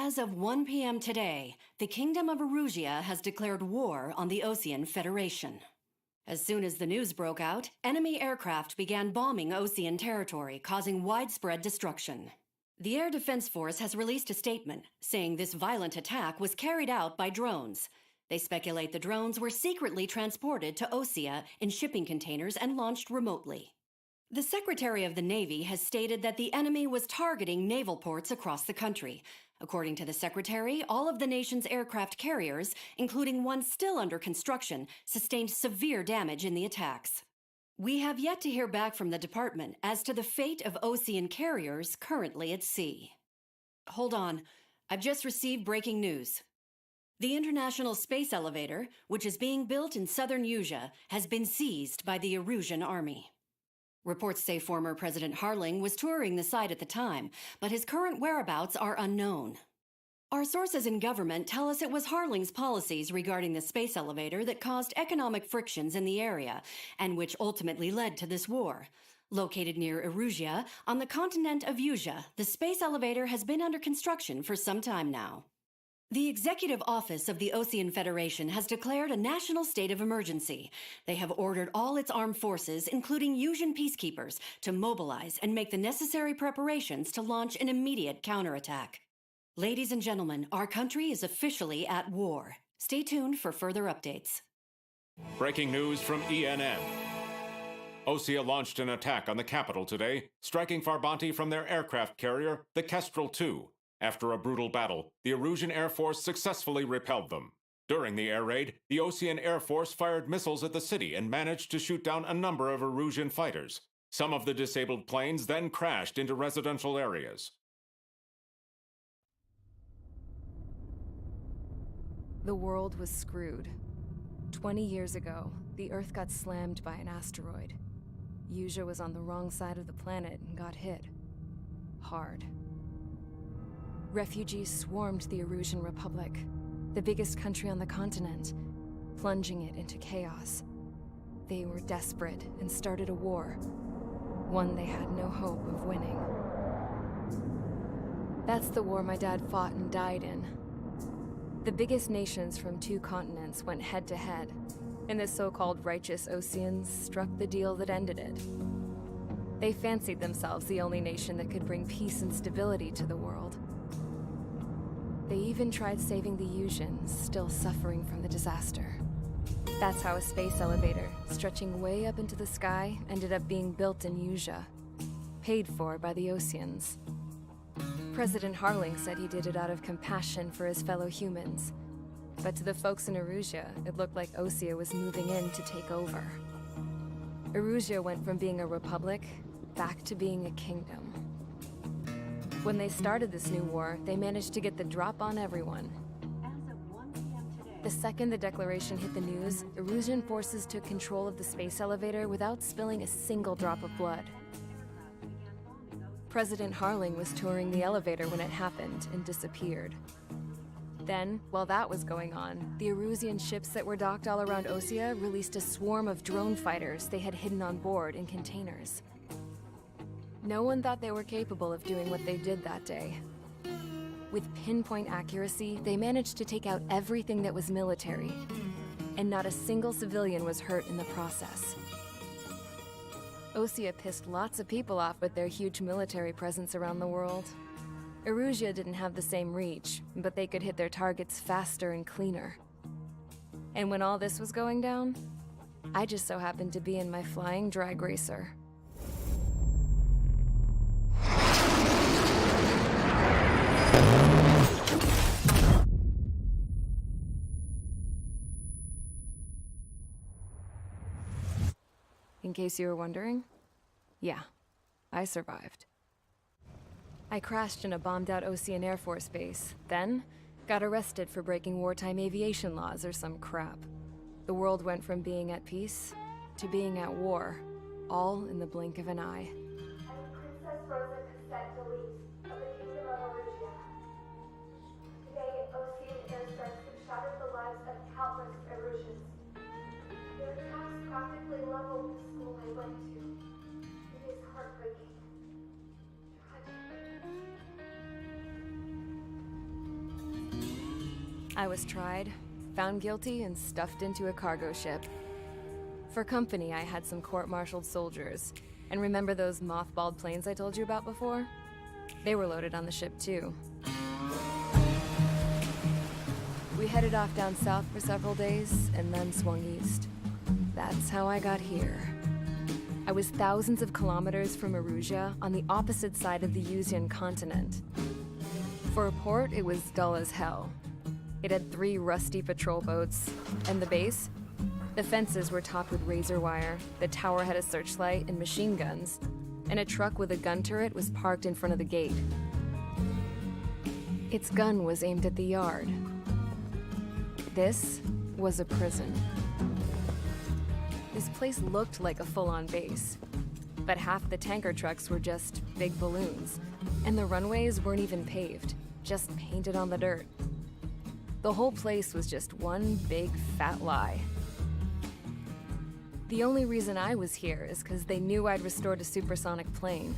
As of 1 p.m. today, the Kingdom of Erusia has declared war on the Osean Federation. As soon as the news broke out, enemy aircraft began bombing Osean territory, causing widespread destruction. The Air Defense Force has released a statement saying this violent attack was carried out by drones. They speculate the drones were secretly transported to Osea in shipping containers and launched remotely. The Secretary of the Navy has stated that the enemy was targeting naval ports across the country. According to the Secretary, all of the nation's aircraft carriers, including one still under construction, sustained severe damage in the attacks. We have yet to hear back from the department as to the fate of Osean carriers currently at sea. Hold on, I've just received breaking news. The International Space Elevator, which is being built in southern Usea, has been seized by the Erusian army. Reports say former President Harling was touring the site at the time, but his current whereabouts are unknown. Our sources in government tell us it was Harling's policies regarding the space elevator that caused economic frictions in the area, and which ultimately led to this war. Located near Erusia, on the continent of Usea, the space elevator has been under construction for some time now. The Executive Office of the Osean Federation has declared a national state of emergency. They have ordered all its armed forces, including Usian peacekeepers, to mobilize and make the necessary preparations to launch an immediate counterattack. Ladies and gentlemen, our country is officially at war. Stay tuned for further updates. Breaking news from ENN. Osea launched an attack on the capital today, striking Farbanti from their aircraft carrier, the Kestrel II. After a brutal battle, the Erusian Air Force successfully repelled them. During the air raid, the Osean Air Force fired missiles at the city and managed to shoot down a number of Erusian fighters. Some of the disabled planes then crashed into residential areas. The world was screwed. 20 years ago, the Earth got slammed by an asteroid. Usea was on the wrong side of the planet and got hit. Hard. Refugees swarmed the Erusian Republic, the biggest country on the continent, plunging it into chaos. They were desperate and started a war, one they had no hope of winning. That's the war my dad fought and died in. The biggest nations from 2 continents went head-to-head, and the so-called righteous Oseans struck the deal that ended it. They fancied themselves the only nation that could bring peace and stability to the world. They even tried saving the Usians, still suffering from the disaster. That's how a space elevator, stretching way up into the sky, ended up being built in Usea, paid for by the Oseans. President Harling said he did it out of compassion for his fellow humans. But to the folks in Erusia, it looked like Osea was moving in to take over. Erusia went from being a republic back to being a kingdom. When they started this new war, they managed to get the drop on everyone. The second the declaration hit the news, Erusian forces took control of the space elevator without spilling a single drop of blood. President Harling was touring the elevator when it happened and disappeared. Then, while that was going on, the Erusian ships that were docked all around Osea released a swarm of drone fighters they had hidden on board in containers. No one thought they were capable of doing what they did that day. With pinpoint accuracy, they managed to take out everything that was military, and not a single civilian was hurt in the process. Osea pissed lots of people off with their huge military presence around the world. Erusia didn't have the same reach, but they could hit their targets faster and cleaner. And when all this was going down, I just so happened to be in my flying drag racer. In case you were wondering, yeah, I survived. I crashed in a bombed-out Osean Air Force base, then got arrested for breaking wartime aviation laws or some crap. The world went from being at peace to being at war, all in the blink of an eye. I'm Princess Rosa Cassette-Delete of the Kingdom of Erusia. Today, Osean airstrikes have shattered the lives of countless Erusians. Their attacks practically leveled the school I went to. It is heartbreaking. Tragic. I was tried, found guilty, and stuffed into a cargo ship. For company, I had some court-martialed soldiers. And remember those mothballed planes I told you about before? They were loaded on the ship, too. We headed off down south for several days, and then swung east. That's how I got here. I was thousands of kilometers from Erusia, on the opposite side of the Yuzian continent. For a port, it was dull as hell. It had 3 rusty patrol boats, and the base? The fences were topped with razor wire, the tower had a searchlight and machine guns, and a truck with a gun turret was parked in front of the gate. Its gun was aimed at the yard. This was a prison. This place looked like a full-on base, but half the tanker trucks were just big balloons, and the runways weren't even paved, just painted on the dirt. The whole place was just one big fat lie. The only reason I was here is because they knew I'd restored a supersonic plane.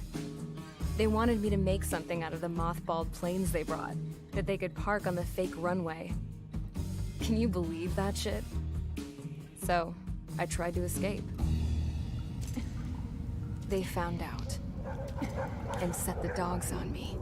They wanted me to make something out of the mothballed planes they brought, that they could park on the fake runway. Can you believe that shit? So, I tried to escape. They found out, and set the dogs on me.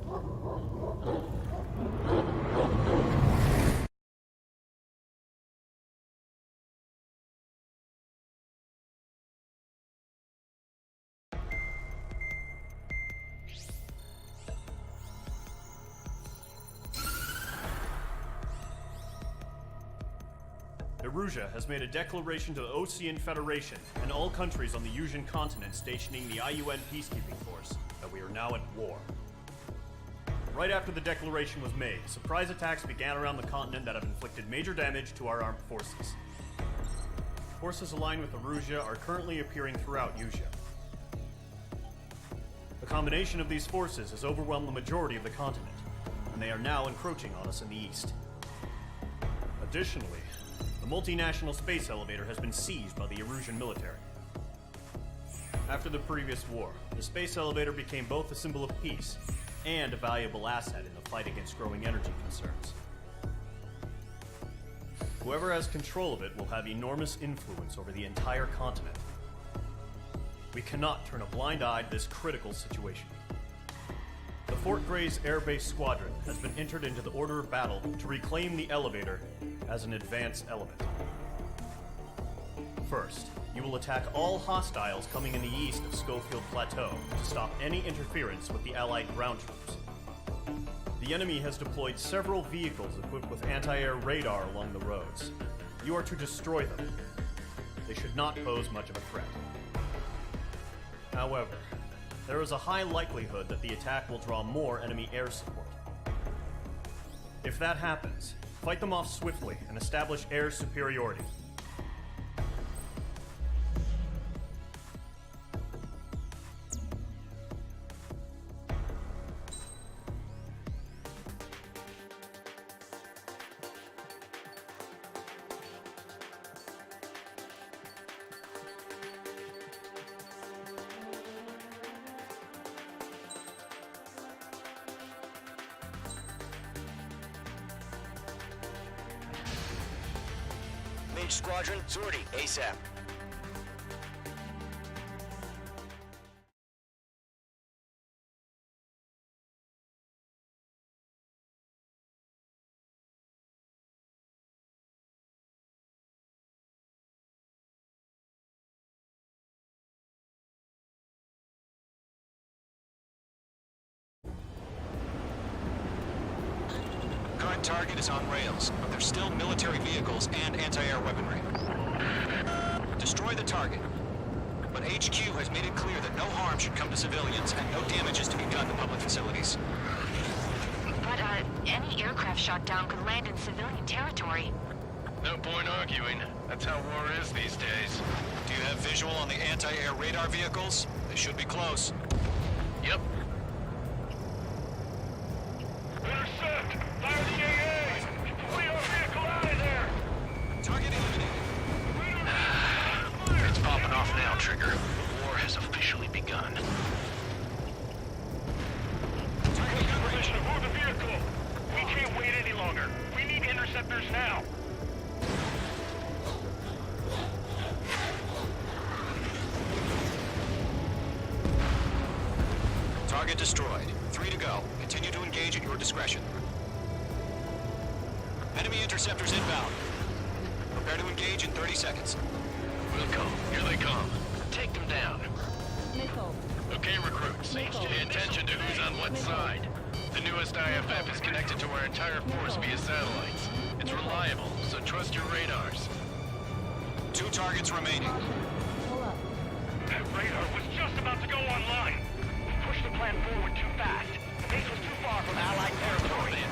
Erusia has made a declaration to the Osean Federation and all countries on the Yuzian continent stationing the IUN peacekeeping force that we are now at war. Right after the declaration was made, surprise attacks began around the continent that have inflicted major damage to our armed forces. Forces aligned with Erusia are currently appearing throughout Yusia. The combination of these forces has overwhelmed the majority of the continent, and they are now encroaching on us in the east. Additionally, the multinational space elevator has been seized by the Erusian military. After the previous war, the space elevator became both a symbol of peace and a valuable asset in the fight against growing energy concerns. Whoever has control of it will have enormous influence over the entire continent. We cannot turn a blind eye to this critical situation. The Fort Gray's Air Base Squadron has been entered into the order of battle to reclaim the elevator as an advance element. First, you will attack all hostiles coming in the east of Schofield Plateau to stop any interference with the Allied ground troops. The enemy has deployed several vehicles equipped with anti-air radar along the roads. You are to destroy them. They should not pose much of a threat. However, there is a high likelihood that the attack will draw more enemy air support. If that happens, fight them off swiftly and establish air superiority. Mage Squadron, sortie, ASAP. Current target is on rails, but there's still military vehicles and anti-air weaponry. Destroy the target. But HQ has made it clear that no harm should come to civilians and no damage is to be done to public facilities. But, any aircraft shot down could land in civilian territory. No point arguing. That's how war is these days. Do you have visual on the anti-air radar vehicles? They should be close. Yep. Intercept! Fire the AA! We are vehicle out of there! Target eliminated. It's popping off now, Trigger. The war has officially begun. Permission to move the vehicle! We can't wait any longer. We need interceptors now! Target destroyed. 3 to go. Continue to engage at your discretion. Enemy interceptors inbound. Prepare to engage in 30 seconds. Wilco, here they come. Take them down. Missile. Okay, recruits. Pay attention to who's on what side. The newest IFF is connected to our entire force via satellites. It's reliable, so trust your radars. 2 targets remaining. Pull up. That radar was just about to go online. We pushed the plan forward too fast. The base was too far from Allied territory.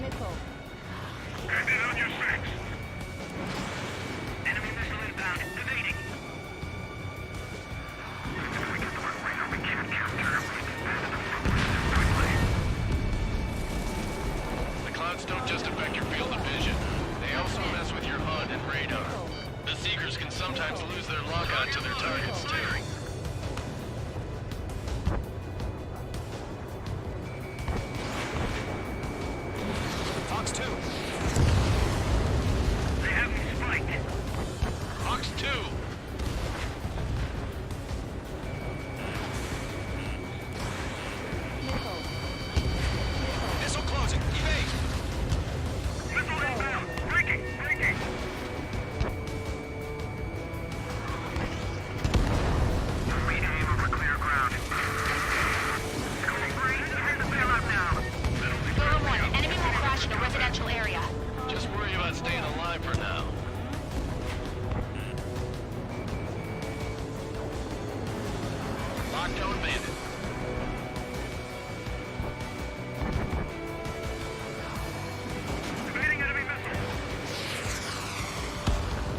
Missile. Bandit on your 6. Enemy missile inbound. Evading. We can't capture him. The clouds don't just affect your field of vision. They also mess with your HUD and radar. The Seekers can sometimes lose their lock-on to their targets, too. Fox 2. They have me spiked. Fox 2. Missile closing. Evade. Missile inbound. Breaking. Rename over clear ground. Going green. Head to bailout now. Zora 1, enemy will crash in a residential area. Just worry about staying alive for now. Lockdown bandit. Evading enemy missile.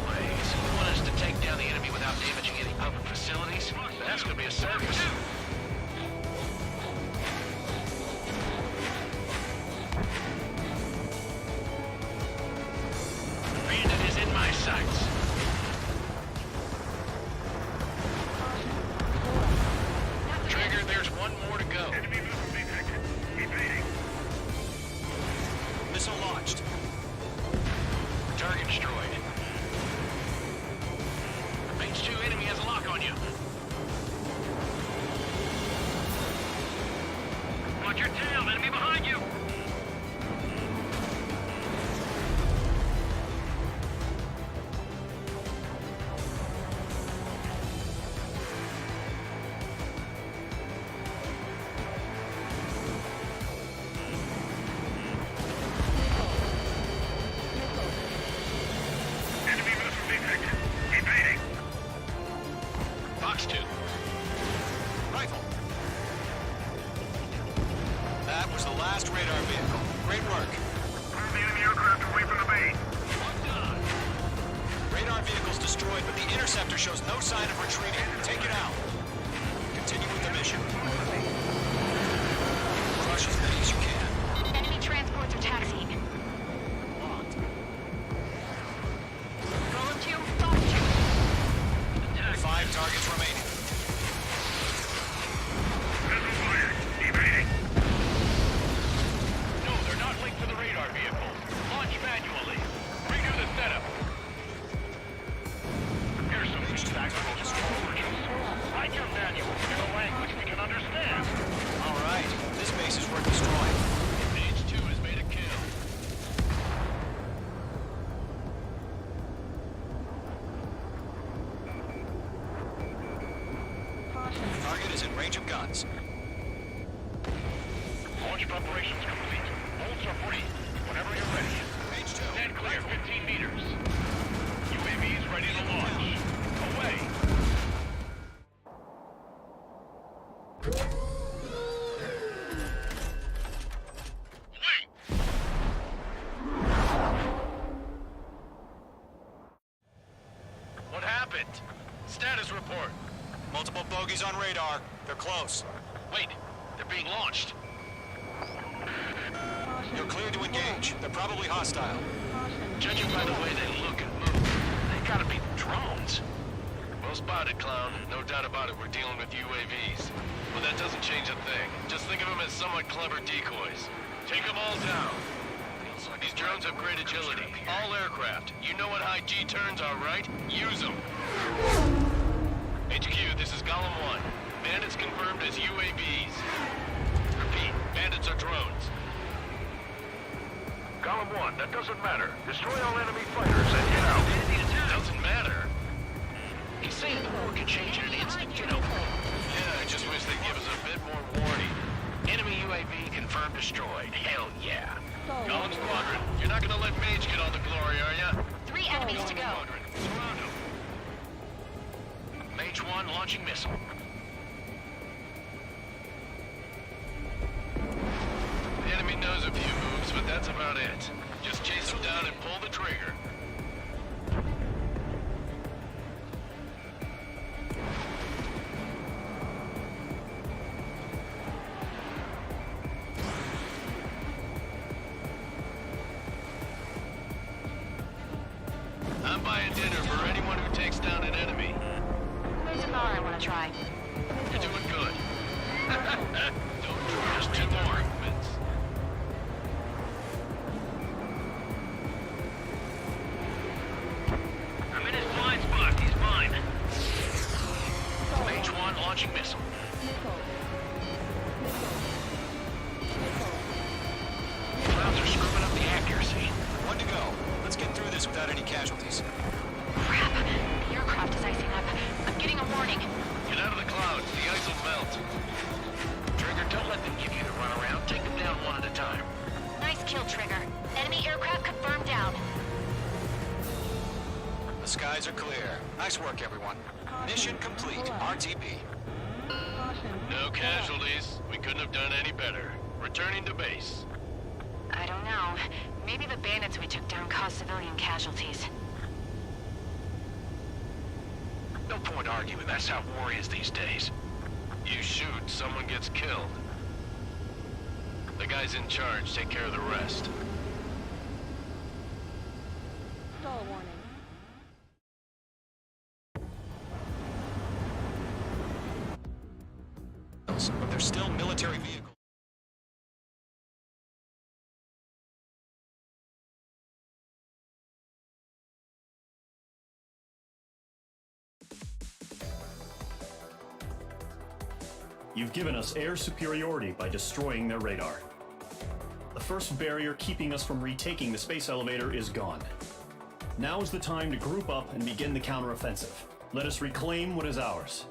Wait, so you want us to take down the enemy without damaging any other facilities? That's gonna be a circus. Bandit is in my sights. Trigger, there's one more to go. Enemy missile detected. Evading. Missile launched. Target destroyed. Range 2 enemy has a lock on you. Watch your tail, enemy behind you. Enemy missile detected. Evading. Fox 2. Rifle. That was the last radar vehicle. Great work. Move the enemy aircraft away from the base. Locked on. Radar vehicle's destroyed, but the interceptor shows no sign of retreating. Take it out. Continue with the mission. Crush as many as you can. Enemy transports are taxiing. Locked. Roller 2, Fox 2. 5 targets remaining. Missile fired. Evading. No, they're not linked to the radar vehicle. Launch manually. Redo the setup. Here's some tactical instructions. Write your manual in a language we can understand. All right. This base is worth destroying. Page 2 has made a kill. Target is in range of guns. Launch preparations complete. Bolts are free. Whenever you're ready. Page 2. Stand clear 15 meters. UAVs ready to launch. Away. Wait. What happened? Status report. Multiple bogies on radar. They're close. Wait, they're being launched. You're clear to engage. They're probably hostile. Judging by the way they look and move, they gotta be drones. Well spotted, clown. No doubt about it, we're dealing with UAVs. But that doesn't change a thing. Just think of them as somewhat clever decoys. Take them all down. These drones have great agility. All aircraft. You know what high G turns are, right? Use them. HQ, this is Golem 1. Bandits confirmed as UAVs. Repeat, bandits are drones. Golem 1, that doesn't matter. Destroy all enemy fighters and get out. Doesn't matter. He's saying the war could change in an instant, you know. Yeah, I just wish they'd give us a bit more warning. Enemy UAV confirmed destroyed. Hell yeah. Golem Squadron, you're not gonna let Mage get all the glory, are ya? 3 enemies to go. Squadron, surround him. Mage 1 launching missile. The enemy knows a few moves, but that's about it. Just chase them down and pull the trigger. I'm buying dinner for anyone who takes down an enemy. There's a bar I want to try. You're doing good. Don't trust two more. I'm in his blind spot. He's mine. Mage 1 launching missile. Clouds are screwing up the accuracy. One to go. Let's get through this without any casualties. Crap. The aircraft is icing up. I'm getting a warning. Get out of the clouds. The ice will melt. Trigger, don't let them give you the runaround. Take them down one at a time. Nice kill, Trigger. Enemy aircraft confirmed down. The skies are clear. Nice work, everyone. Mission complete. RTB. No casualties. We couldn't have done any better. Returning to base. I don't know. Maybe the bandits we took down caused civilian casualties. No point arguing. That's how war is these days. You shoot, someone gets killed. The guys in charge take care of the rest. But they're still military vehicles. You've given us air superiority by destroying their radar. The first barrier keeping us from retaking the space elevator is gone. Now is the time to group up and begin the counteroffensive. Let us reclaim what is ours.